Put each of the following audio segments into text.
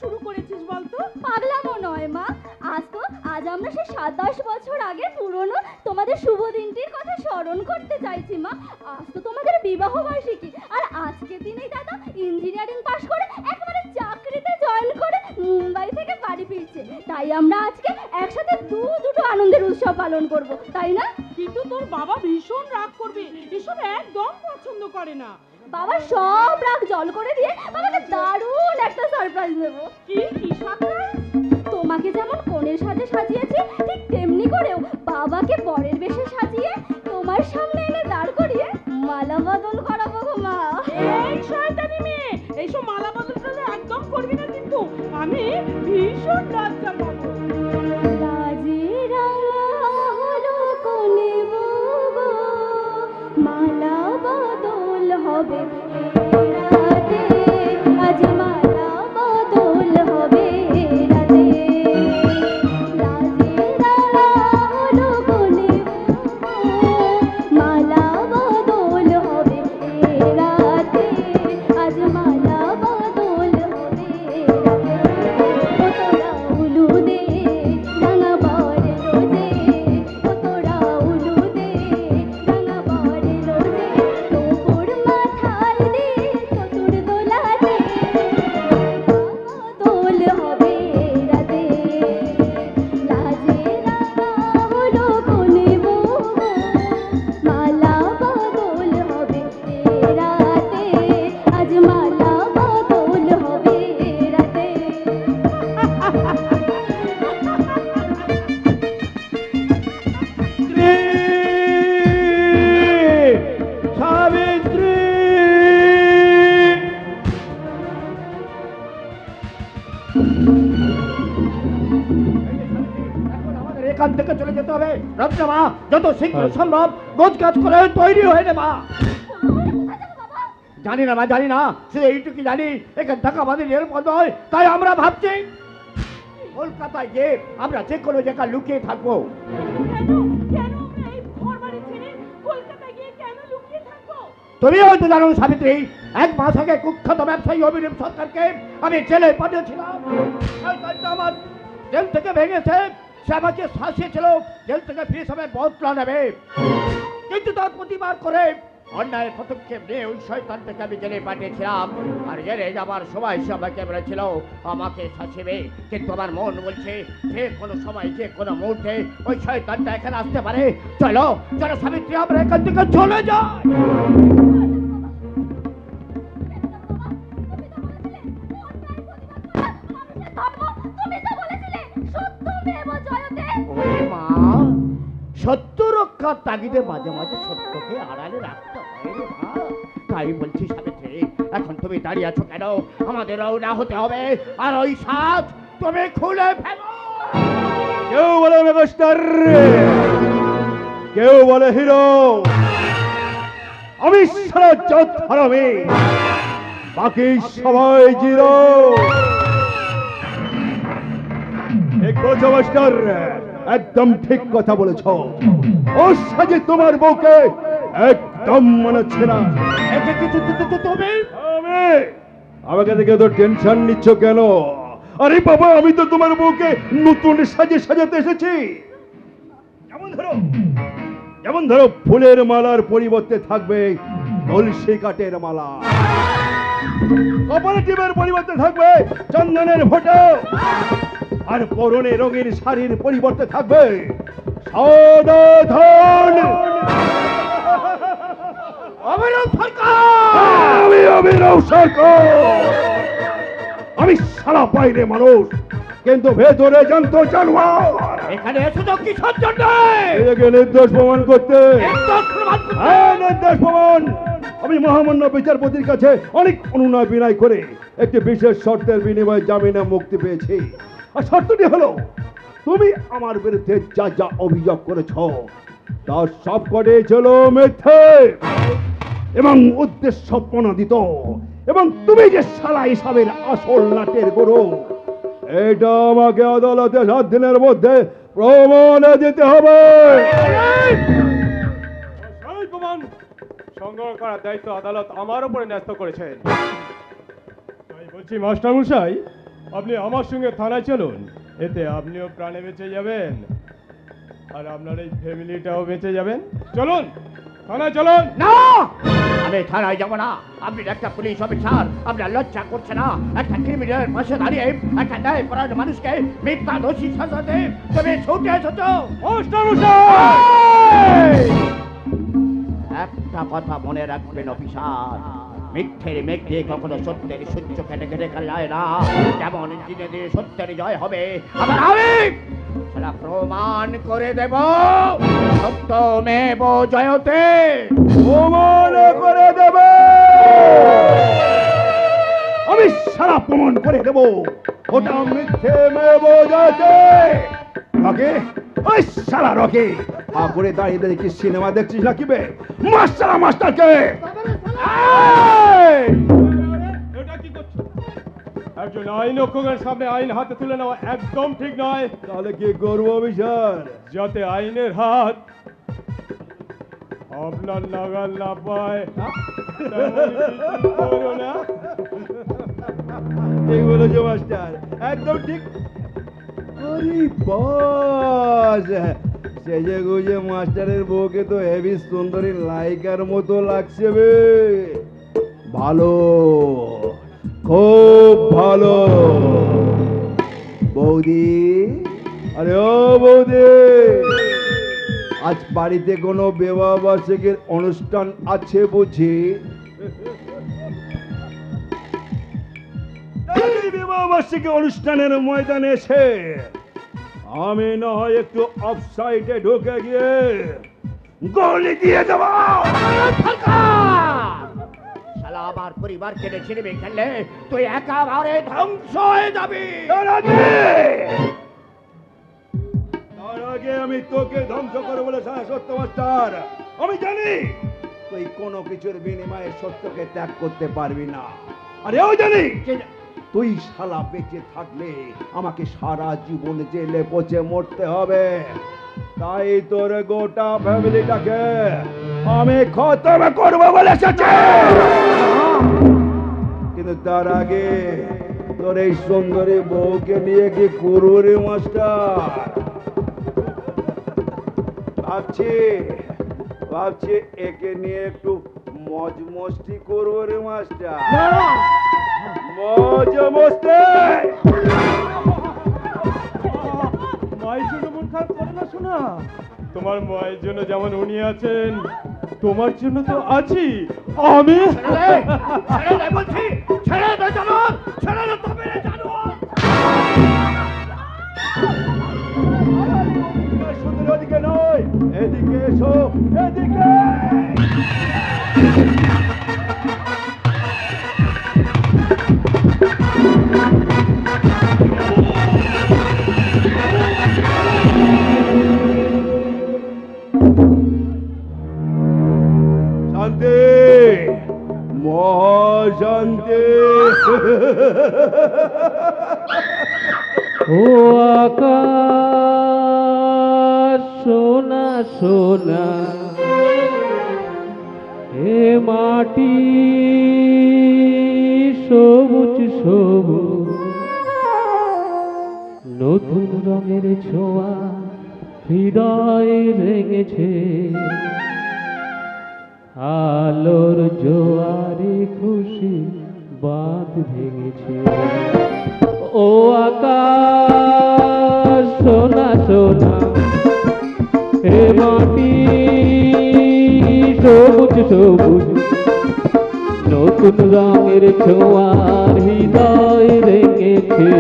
শুরু করেছিস বলতো? পাগলামো নয় মা, আজ আমরা সেই 7-10 বছর আগে পুরনো তোমাদের শুভ দিনটির কথা স্মরণ করতে চাইছি মা। আজ তো তোমাদের বিবাহ বার্ষিকী, আর আজকে দিনেই দাদা ইঞ্জিনিয়ারিং পাশ করে একেবারে চাকরিতে জয়েন করে মুম্বাই থেকে বাড়ি ফিরছে। তাই আমরা আজকে একসাথে দুটো আনন্দের উৎসব পালন করব, তাই না? কিন্তু তোর বাবা ভীষণ রাগ করবে, এসব একদম পছন্দ করে না। বাবা সব রাগ জল করে দিয়ে বাবাকে দারুণ একটা সারপ্রাইজ দেবো। কি কি সারপ্রাইজ? তোমাকে যেমন কনের সাজে সাজিয়েছি ঠিক তেমনি করেও বাবাকে বরের বেশে সাজিয়ে তোমার সামনে এনে দাঁড় করিয়ে মালা বদল করাবো গো মা। এই শয়তানি মেয়ে, এইসব মালা বদল টদল একদম করবি না কিন্তু, আমি ভীষণ লজ্জা পাবো। লাজে রাঙা হলো কনে বউ, মালা বদল হবে এই রাতে, আজ মালা বদল হবে এই রাতে। লাজে রাঙা হলো কনে বউ, মালা বদল হবে এই রাতে, আজ মালা বদল হবে এই রাতে। ও তোরা উলু দে রাঙা বর রোজে, ও তোরা উলু দে রাঙা বর রোজে, তোর মাথায় দে তোর দোলাতে, বদল হবে রাতে। লাজে রাঙা হলো কোনে বউ, মালা বদল হবে রাতে, আজ মালা বদল হবে রাতে। সাবিত্রী, এখান থেকে চলে যেতে হবে। রত্নমা, যত শীঘ্র সম্ভব গোছ গাছ করে তৈরি হয়ে নে মা। জানি না মা, জানি না, শুধু এইটুকু জানি এখান থেকে আমাদের নিরাপদ নয়, তাই আমরা ভাবছি কলকাতায় গিয়ে আমরা যে কোনো জায়গায় লুকিয়ে থাকবো। কেন কেন আমরা এই ঘর বাড়ি ছেড়ে কলকাতায় গিয়ে কেন লুকিয়ে থাকবো? তুমি হয়তো জানো সাবিত্রী, 1 মাস আগে কুখ্যাত ব্যবসায়ী অভিনব সরকারকে আমি জেলে পাঠিয়েছিলাম। শয়তানটা আমার জেল থেকে ভেঙেছে, সে আমাকে শাসিয়েছিল জেল থেকে ফিরে সবাই বদলা নেবে, কিন্তু তার প্রতিবাদ করে অন্যায় পদক্ষেপ নিয়ে ওই শয়তানটাকে আমি জেলে পাঠিয়েছিলাম। আর জেলে যাবার সময় সে আমাকে বলেছিল আমাকে শাসিবে, কিন্তু আমার মন বলছে যে কোনো সময় যে কোনো মুহূর্তে ওই শয়তানটা এখানে আসতে পারে। চলো চলো সাবিত্রী, আমরা এখান থেকে চলে যাই। তুমি তো বলেছিলে সত্যমেব জয়তে। ওরে মা, সত্য রক্ষার তাগিদে মাঝে মাঝে সত্যকে আড়ালে রাখতে হয় রে মা। তাই বলছি সাবিত্রী, এখন তুমি দাঁড়িয়ে আছো কেন? আমাদের রওনা হতে হবে, আর ওই সাজ তুমি খুলে ফেলো। কেউ বলে মেগাস্টার, কেউ বলে হিরো, আমি সারা জগৎ হারামি, বাকি সবাই জিরো। ঠিক বলছো মাস্টার, একদম ঠিক কথা বলেছ। ওর সাজে তোমার বউকে একদম মানাচ্ছে না। তুমি আমাকে দেখে তো টেনশন নিচ্ছ কেন? আরে বাবা, আমি তো তোমার বউকে নতুন সাজে সাজাতে এসেছি। যেমন ধরো ফুলের মালার পরিবর্তে থাকবে তুলসী কাঠের মালা, কপালের পরিবর্তে থাকবে চন্দনের ফোঁটা, আর পরনে রঙের শাড়ির পরিবর্তে থাকবে সাদা ধান। অভিনব সরকার, আমি অভিনব সরকার, আমি সারা বাইরে মানুষ, কিন্তু ভেতরে জানতো জানোয়ার। এখানে এসে তো কি সজ্জন একে নির্দোষ প্রমাণ করতে। হ্যাঁ, নির্দোষ প্রমাণ। আমি মহামান্য বিচারপতির কাছে অনেক অনুনয় বিনয় করে একটি বিশেষ শর্তের বিনিময়ে জামিনে মুক্তি পেয়েছি। আর শর্তটি হলো, তুমি আমার বিরুদ্ধে যা যা অভিযোগ করেছ তার সব কটাই ছিল মিথ্যে এবং উদ্দেশ্য প্রণোদিত, এবং তুমি যে শালা হিসাবের আসল নাটের গুরু, এটা আমাকে আদালতে 7 দিনের মধ্যে প্রমাণে দিতে হবে। প্রমাণ সংগ্রহ করার দায়িত্ব আদালত আমার উপরে ন্যস্ত করেছেন। তাই বলছি মাস্টারমশাই, আপনি আমার সঙ্গে থানায় চলুন, এতে আপনিও প্রাণে বেঁচে যাবেন আর আপনার এই ফ্যামিলিটাও বেঁচে যাবেন। চলুন থানায় চলুন। না, আমি থানায় যাব না। আপনি একটা পুলিশ অফিসার, আপনার লজ্জা করছে না? একটা ক্রিমিনালের পাশে দাঁড়িয়ে একটা ন্যায় পরায়ণ মানুষকে মিথ্যা দোষী সাজাতে তুমি ছুটে এসেছো। একটা কথা মনে রাখবেন অফিসার, মিথ্যের মেঘ দিয়ে কখনো সত্যের সূর্য কেটে কেটে যায় না। যেমন দিনে দিনে সত্যের জয় হবে, আবার আমি সেটা প্রমাণ করে দেব। সত্যমেব জয়তে, প্রমাণ করে দেব। আমি সারা প্রমাণ করে দেব ওটা মিথ্যে মেব জয়তে। রকে, ওই সারা রকে করে দাঁড়িয়ে দাঁড়িয়ে কি সিনেমা দেখছিস নাকি বে? মাস্টার মাস্টারকে এটা কি করছো? একজন আইন রক্ষকের সামনে আইন হাতে তুলে নেওয়া একদম ঠিক নয়। তাহলে কি করবো অফিসার? যাতে আইনের হাত আপনার নাগাল না পায় তেমন কিছু করো না। ঠিক বলেছো মাস্টার, একদম ঠিক। আরে বাস, সেজে গুজে মাস্টারের বউকে তো হেভি সুন্দরী লাইকার মতো লাগছে বে। ভালো, খুব ভালো। বৌদি, আরে ও বৌদি, আজ বাড়িতে কোনো বিবাহ বার্ষিকীর অনুষ্ঠান আছে বুঝি? বিবাহ বার্ষিকী অনুষ্ঠানের ময়দানে এসে আমি না হয় একটু অফ সাইডে ঢুকে গিয়ে গলি দিয়ে দেব। শালা আমার পরিবার কেটে ছিড়বে খেললে তুই একেবারে ধ্বংস হয়ে যাবি। তার আগে আমি তোকে ধ্বংস করে বলে সত্য মাস্টার, আমি জানি তুই কোনো কিছুর বিনিময়ে সত্যকে ত্যাগ করতে পারবি না। আরে ও জানি তুই শালা বেঁচে থাকলে আমাকে সারা জীবন জেলে পচে মরতে হবে। তাই তোর গোটা ফ্যামিলিটাকে আমি খতম করবো বলে এসেছি। কিন্তু তার আগে তোর এই সুন্দরী বউকে নিয়ে কি করবো রে মাস্টার? ভাবছি একে নিয়ে একটু মজ মস্তি করবো রে মাস্টার। মজ মস্তি। মায়ের জন্য মন খারাপ করে না শোনা। তোমার মায়ের জন্য যেমন উনি আছেন, তোমার জন্য তো আছি আমি। ওদিকে নয়, এদিকে এসো, এদিকে। শান্তি, মহাশান্তি। ও আকাশ সোনা সোনা, হে মাটি সবুজ সবুজ, নতুন রঙের ছোঁয়া হৃদয় রেঙেছে, আলোর জোয়ারে খুশি বাঁধ ভেঙেছে। ও আকাশ সোনা সোনা, হে মাটি সবুজ সবুজ, নতুন রঙের ছোঁয়ার হৃদয় রেঙেছে,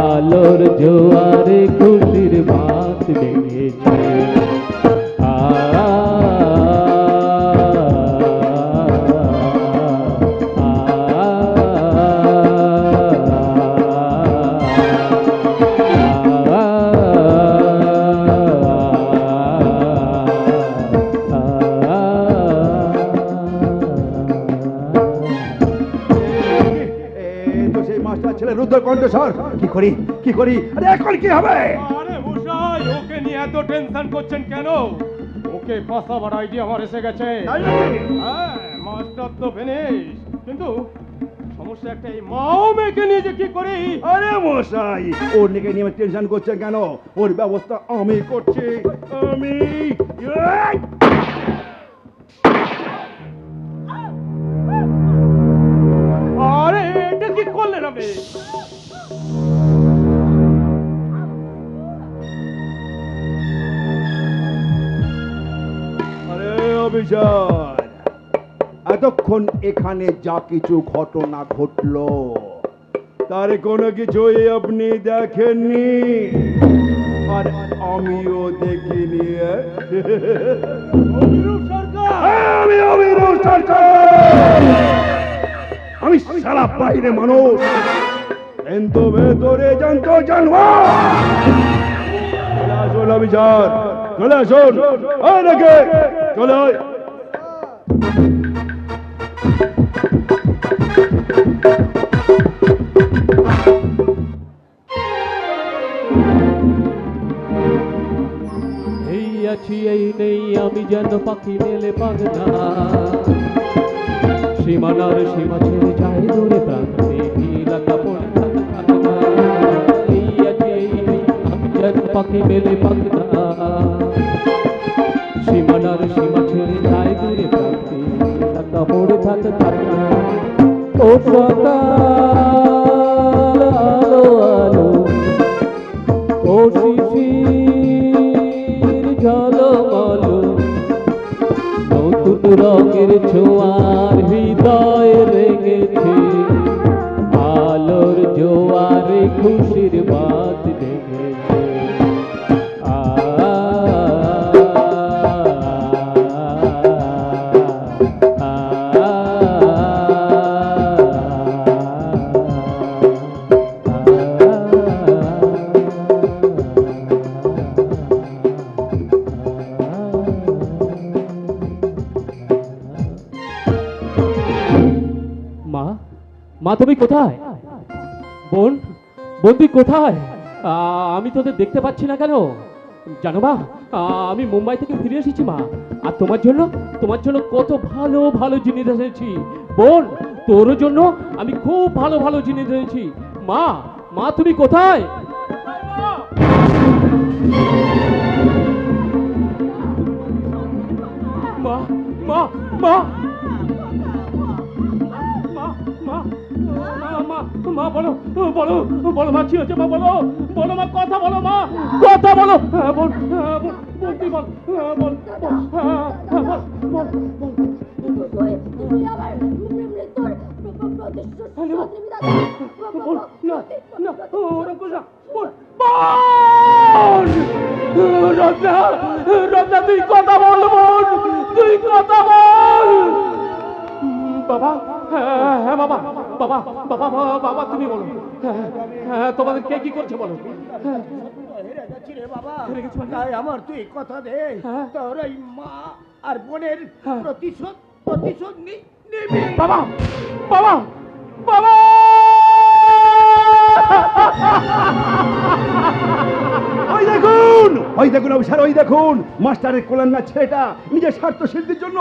আলোর জোয়ারে খুশির বাঁধ ভেঙেছে। কণ্ঠস্বর, কি করি কি করি? আরে এখন কি হবে? আরে মশাই, ওকে নিয়ে এত টেনশন করছেন কেন? ওকে ফাঁসাবার আইডিয়া আমার এসে গেছে। হ্যাঁ, মাস্টার তো ফিনিশ, কিন্তু সমস্যা একটাই, মাও মেয়েকে নিয়ে যে কি করি। আরে মশাই, ওর দিকে নিয়ে টেনশন করছেন কেন? ওর ব্যবস্থা আমি করছি। আমি এই! আরে এটা কি করলেন আপনি? আরে অভিযান, এতক্ষণ এখানে যা কিছু ঘটনা ঘটলো তার কোনো কিছুই আপনি দেখেননি, আর আমিও দেখিনি। অভিরূপ সরকার, আমি অভিরূপ সরকার, আমি সারা বাইরে মানুষ, কিন্তু ভেতরে জানতো জানোয়ার। চলে আসুন অভিযান, চলে আসুন। নাকি চলে আয়। এই আছি এই নেই আমি যেন পাখি মেলে পাগলা, সীমানার সীমা ছেড়ে যায় দূরে প্রান্তে, ঢিলাকা পড়ে থাকে পাগলা। এই আছি এই নেই আমি যেন পাখি মেলে পাগলা, সীমানার সীমা ছেড়ে যায় দূরে প্রান্তে, ঢিলাকা পড়ে থাকে পাগলা। ও সকাল আলো আলো, ও শিশির ঝলমলো, নতুন রঙের ছোঁয়ার হৃদয় রেঙেছে, আলোর জোয়ারে খুশির বাত জেগেছে। মা, মা তুমি কোথায়? বোন, বোন তুই কোথায়? আমি তোদের দেখতে পাচ্ছি না কেন জানো মা? আমি মুম্বাই থেকে ফিরে এসেছি মা, আর তোমার জন্য কত ভালো ভালো জিনিস এনেছি বোন। তোর জন্য আমি খুব ভালো ভালো জিনিস এনেছি। মা, মা তুমি কোথায়? মা, মা, মা, মা বলো বলো বলো মা, কি হচ্ছে মা? বলো বলো মা, কথা বলো মা, কথা বলো। বল বল তুই বল, বল বল বল। তুই আবার মৃত্যুর বল না না, ওরকম করো না, বল। রত্না, রত্না তুই কথা বল বোন, তুই কথা বল। বাবা, হ্যাঁ বাবা, বাবা বাবা বাবা তুমি বলো, হ্যাঁ তোমাদের কে কি করছে বলো। হেরে যাচ্ছি রে বাবা, হেরে গেছি মানে? তাই আমার তুই কথা দে, হ্যাঁ। তোর এই মা আর বোনের হ্যাঁ। প্রতিশোধ নিবি। বাবা, বাবা, বাবা। ওই দেখুন অফিসার, ওই দেখুন মাস্টারের কোলের না ছেলেটা নিজের স্বার্থ সিদ্ধির জন্য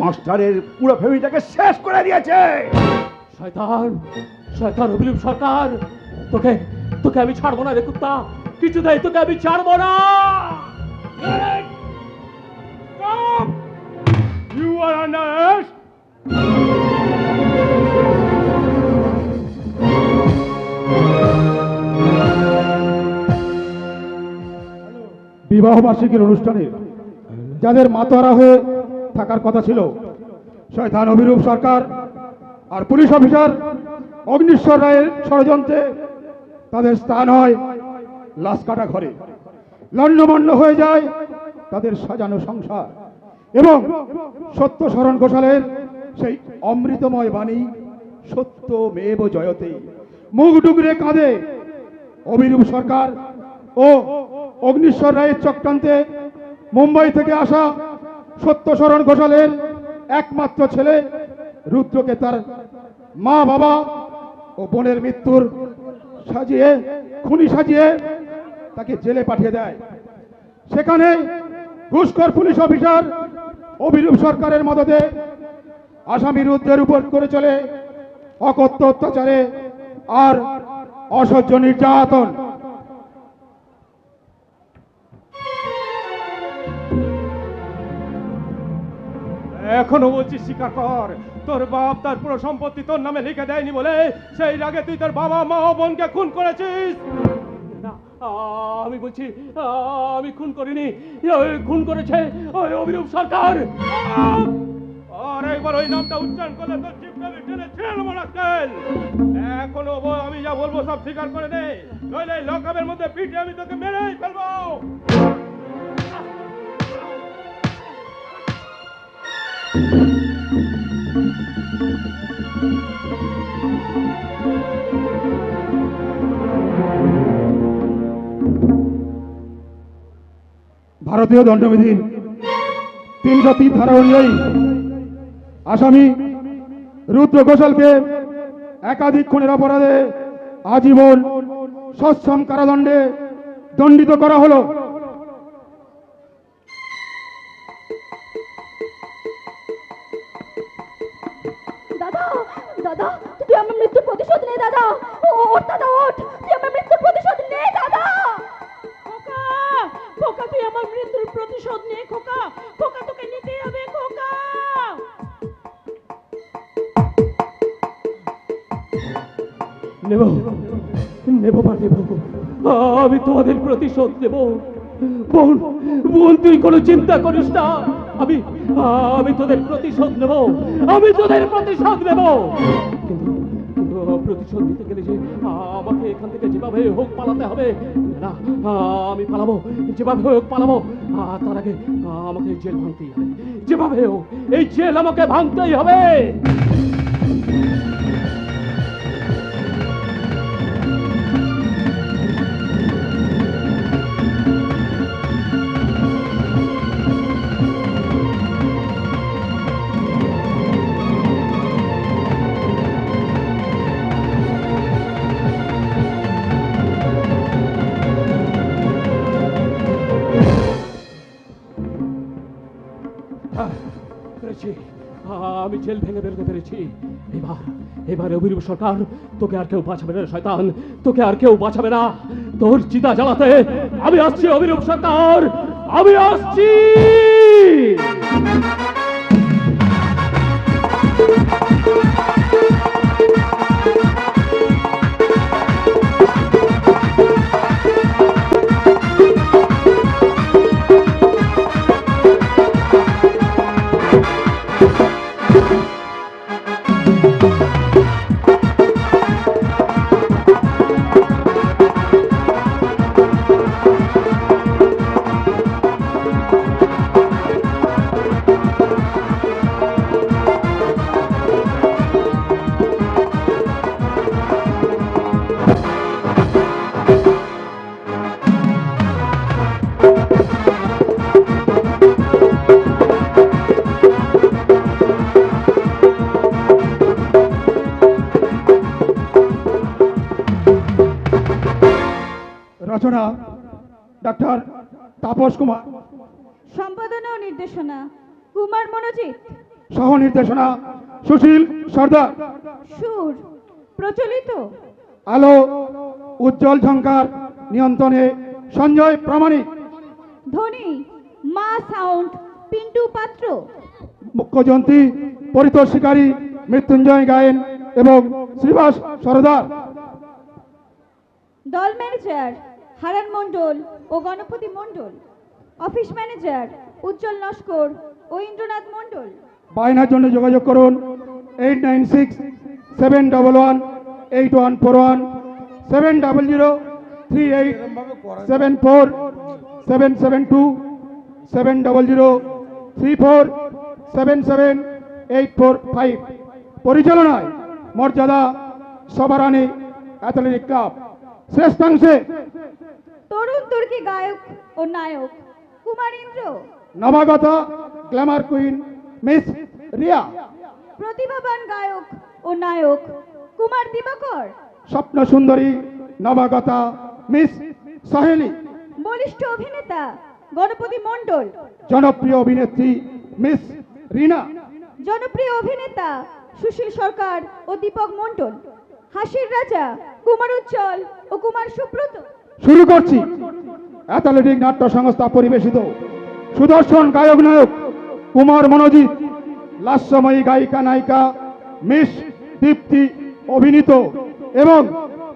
মাস্টারের পুরো ফ্যামিলিটাকে শেষ করে দিয়েছে। শয়তান, শয়তান অভিরূপ সরকার, তোকে তোকে আমি ছাড়বো না রে কুত্তা, কিছুতেই তোকে আমি ছাড়বো না। You are under arrest. বিবাহ বার্ষিকীর অনুষ্ঠানে যাদের মাতোয়ারা হয়ে থাকার কথা ছিল, শয়তান অভিরূপ সরকার আর পুলিশ অফিসার অগ্নিশ্বর রায়ের ষড়যন্ত্রে তাদের স্থান হয় লাশকাটা ঘরে, লণ্ডভণ্ড হয়ে যায় তাদের সাজানো সংসার, এবং সত্য শরণ ঘোষালের সেই অমৃতময় বাণী সত্য মেব জয়তে মুখ ডুগরে কাঁদে অভিরূপ সরকার ও অগ্নিশ্বর রায়ের চক্রান্তে মুম্বাই থেকে আসা সত্য শরণ ঘোষালের একমাত্র ছেলে রুদ্রকে তার মা বাবা ও বোনের মৃত্যুর খুনি সাজিয়ে তাকে জেলে পাঠিয়ে দেয়। সেখানে ঘুষখোর পুলিশ অফিসার অভিরূপ সরকারের মদতে আসামি রুদ্রের উপর করে চলে অকথ্য অত্যাচারে আর অসহ্য নির্যাতন। এখনো বলছিস স্বীকার কর, তোর বাপ তার পুরো সম্পত্তি তোর নামে লিখে দেয়নি বলে সেই রাগে তুই তোর বাবা মা ও বোনকে খুন করেছিস। না, আমি বলছি আমি খুন করিনি, খুন করেছে ওই অভিরূপ সরকার। আর একবার ওই নামটা উচ্চারণ করলে তোর জিভটা টেনে ছিঁড়ে নেবো নাকেল। এখনো আমি যা বলবো সব স্বীকার করে নে, নইলে লকআপের মধ্যে পিঠে আমি তোকে মেরেই ফেলবো। ভারতীয় দণ্ডবিধির 303 ধারা অনুযায়ী আসামি রুদ্র ঘোষালকে একাধিক খুনের অপরাধে আজীবন সশ্রম কারাদণ্ডে দণ্ডিত করা হলো। দাদা দাদা তুই আমার মৃত্যুর প্রতিশোধ নে দাদা। ওঠ দাদা ওঠ, তুই আমার মৃত্যুর প্রতিশোধ নে দাদা। খোকা, খোকা তুই আমার মৃত্যুর প্রতিশোধ নে খোকা, খোকা তোকে নিতেই হবে খোকা। নেব নেব বা নেব, আমি তোমাদের প্রতিশোধ নেব। বোন বোন তুই কোনো চিন্তা করিস না, আমি আমি তোদের প্রতিশোধ নেব, আমি তোদের প্রতিশোধ নেব। কিন্তু কিন্তু প্রতিশোধ নিতে গেলে যে আমাকে এখান থেকে যেভাবে হোক পালাতে হবে। না, আমি পালাবো, যেভাবে হোক পালাবো। তার আগে আমাকে জেল ভাঙতেই হবে, যেভাবে হোক এই জেল আমাকে ভাঙতেই হবে। পেরেছি, আমি জেল ভেঙে বেরোতে পেরেছি। এবার অভিরূপ সরকার তোকে আর কেউ বাঁচাবে না শয়তান, তোকে আর কেউ বাঁচাবে না। তোর চিতা জ্বালাতে আমি আসছি অভিরূপ সরকার, আমি আসছি। রচনা ডাক্তার তাপস কুমার, সম্পাদনা ও নির্দেশনা কুমার মনোজিৎ, সহ নির্দেশনা সুশীল সর্দার, সুর প্রচলিত, আলো উজ্জ্বল ঝঙ্কার, নিয়ন্ত্রণে সঞ্জয় প্রামাণিক, ধ্বনি মা সাউন্ড পিন্টু পাত্র, মুখ্য যন্ত্রী পরিতোষ শিকারী, মৃত্যুঞ্জয় গায়েন এবং শ্রীবাস সরদার। দল ম্যানেজার হারান মণ্ডল ও গণপতি মণ্ডল, অফিস ম্যানেজার উজ্জ্বল নস্কর ও ইন্দ্রনাথ মণ্ডল। বায়নার জন্য যোগাযোগ করুন 8967118141, 7003874772, 7034778845। পরিচালনায় মর্যাদা সবারানী অ্যাথলেটিক ক্লাব। শ্রেষ্ঠাংশে তরুণ তুর্কি গায়ক ও নায়ক কুমার ইন্দ্র, নবাগতা গ্ল্যামার কুইন মিস রিয়া, প্রতিভাবান গায়ক ও নায়ক কুমার দিবাকর, স্বপ্ন সুন্দরী নবাগতা মিস সাহেলি, বলিষ্ঠ অভিনেতা গণপতি মণ্ডল, জনপ্রিয় অভিনেত্রী মিস রিনা, জনপ্রিয় অভিনেতা সুশীল সরকার ও দীপক মণ্ডল, হাসির রাজা কুমার উজ্জ্বল ও কুমার সুব্রত। শুরু করছি অ্যাথলেটিক নাট্য সংস্থা পরিবেশিত সুদর্শন গায়ক নায়ক কুমার মনোজিৎ, লাস্যময়ী গায়িকা নায়িকা মিস দীপ্তি অভিনীত এবং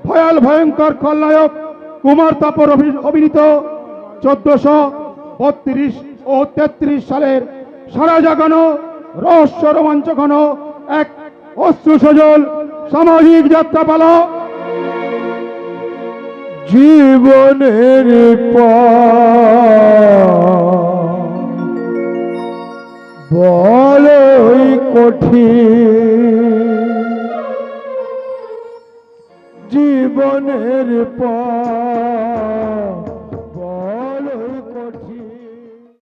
ভয়াল ভয়ঙ্কর খলনায়ক কুমার তাপর অভিনীত 1432 ও 33 সালের সারা জাগানো রহস্য রোমাঞ্চ ঘন এক অশ্রু সজল সামাজিক যাত্রাপালা জীবনের বড়ই কঠিন